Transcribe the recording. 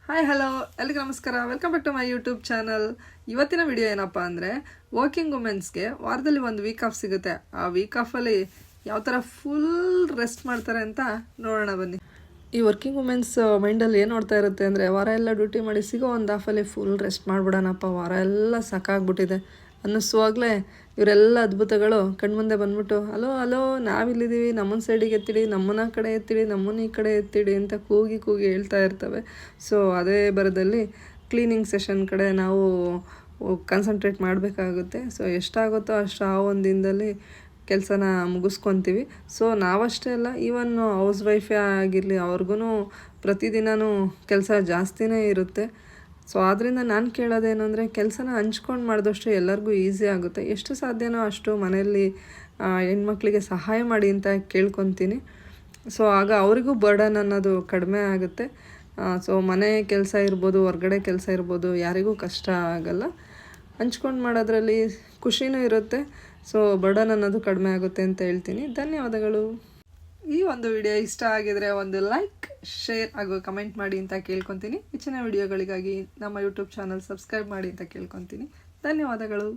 Hi hello ಎಲ್ರಿಗೂ ನಮಸ್ಕಾರ, welcome back to my YouTube channel. ಇವತ್ತಿನ ವಿಡಿಯೋ ಏನಪ್ಪ ಅಂದರೆ, ವರ್ಕಿಂಗ್ ವುಮೆನ್ಸ್ಗೆ ವಾರದಲ್ಲಿ ಒಂದು ವೀಕ್ ಆಫ್ ಸಿಗುತ್ತೆ. ಆ ವೀಕ್ ಆಫಲ್ಲಿ ಯಾವ ಥರ ಫುಲ್ ರೆಸ್ಟ್ ಮಾಡ್ತಾರೆ ಅಂತ ನೋಡೋಣ ಬನ್ನಿ. ಈ ವರ್ಕಿಂಗ್ ವುಮೆನ್ಸ್ ಮೈಂಡಲ್ಲಿ ಏನು ನೋಡ್ತಾ ಇರುತ್ತೆ ಅಂದರೆ, ವಾರ ಎಲ್ಲ ಡ್ಯೂಟಿ ಮಾಡಿ ಸಿಗೋ ಒಂದು ಹಾಫಲ್ಲಿ ಫುಲ್ ರೆಸ್ಟ್ ಮಾಡಿಬಿಡೋಣಪ್ಪ, ವಾರ ಎಲ್ಲ ಸಾಕಾಗ್ಬಿಟ್ಟಿದೆ ಅನ್ನಿಸುವಾಗಲೇ ಇವರೆಲ್ಲ ಅದ್ಭುತಗಳು ಕಣ್ಮುಂದೆ ಬಂದ್ಬಿಟ್ಟು ಅಲೋ ಅಲೋ ನಾವಿಲ್ಲಿದ್ದೀವಿ, ನಮ್ಮನ್ನ ಸೈಡಿಗೆ ಎತ್ತಿಡಿ, ನಮ್ಮನ್ನ ಕಡೆ ಎತ್ತಿಡಿ, ನಮ್ಮನ್ನ ಈ ಕಡೆ ಎತ್ತಿಡಿ ಅಂತ ಕೂಗಿ ಕೂಗಿ ಹೇಳ್ತಾ ಇರ್ತವೆ. ಸೊ ಅದೇ ಬರದಲ್ಲಿ ಕ್ಲೀನಿಂಗ್ ಸೆಷನ್ ಕಡೆ ನಾವು ಕಾನ್ಸಂಟ್ರೇಟ್ ಮಾಡಬೇಕಾಗುತ್ತೆ. ಸೊ ಎಷ್ಟಾಗುತ್ತೋ ಅಷ್ಟು ಆ ಒಂದು ದಿನದಲ್ಲಿ ಕೆಲಸನ ಮುಗಿಸ್ಕೊತೀವಿ. ಸೊ ನಾವಷ್ಟೇ ಅಲ್ಲ, ಈವನ್ ಹೌಸ್ ವೈಫೇ ಆಗಿರಲಿ ಅವ್ರಿಗೂ ಪ್ರತಿದಿನವೂ ಕೆಲಸ ಜಾಸ್ತಿನೇ ಇರುತ್ತೆ. ಸೊ ಆದ್ದರಿಂದ ನಾನು ಕೇಳೋದೇನು ಅಂದರೆ, ಕೆಲಸನ ಹಂಚ್ಕೊಂಡು ಮಾಡಿದಷ್ಟು ಎಲ್ಲರಿಗೂ ಈಸಿ ಆಗುತ್ತೆ. ಎಷ್ಟು ಸಾಧ್ಯನೋ ಅಷ್ಟು ಮನೆಯಲ್ಲಿ ಹೆಣ್ಮಕ್ಳಿಗೆ ಸಹಾಯ ಮಾಡಿ ಅಂತ ಕೇಳ್ಕೊತೀನಿ. ಸೊ ಆಗ ಅವರಿಗೂ ಬರ್ಡನ್ ಅನ್ನೋದು ಕಡಿಮೆ ಆಗುತ್ತೆ. ಸೊ ಮನೆ ಕೆಲಸ ಇರ್ಬೋದು, ಹೊರ್ಗಡೆ ಕೆಲಸ ಇರ್ಬೋದು, ಯಾರಿಗೂ ಕಷ್ಟ ಆಗಲ್ಲ. ಹಂಚ್ಕೊಂಡು ಮಾಡೋದ್ರಲ್ಲಿ ಖುಷಿನೂ ಇರುತ್ತೆ. ಸೊ ಬರ್ಡನ್ ಅನ್ನೋದು ಕಡಿಮೆ ಆಗುತ್ತೆ ಅಂತ ಹೇಳ್ತೀನಿ. ಧನ್ಯವಾದಗಳು. ಈ ಒಂದು ವಿಡಿಯೋ ಇಷ್ಟ ಆಗಿದರೆ ಒಂದು ಲೈಕ್, ಶೇರ್ ಹಾಗೂ ಕಮೆಂಟ್ ಮಾಡಿ ಅಂತ ಕೇಳ್ಕೊತೀನಿ. ಹೆಚ್ಚಿನ ವಿಡಿಯೋಗಳಿಗಾಗಿ ನಮ್ಮ ಯೂಟ್ಯೂಬ್ ಚಾನಲ್ ಸಬ್ಸ್ಕ್ರೈಬ್ ಮಾಡಿ ಅಂತ ಕೇಳ್ಕೊತೀನಿ. ಧನ್ಯವಾದಗಳು.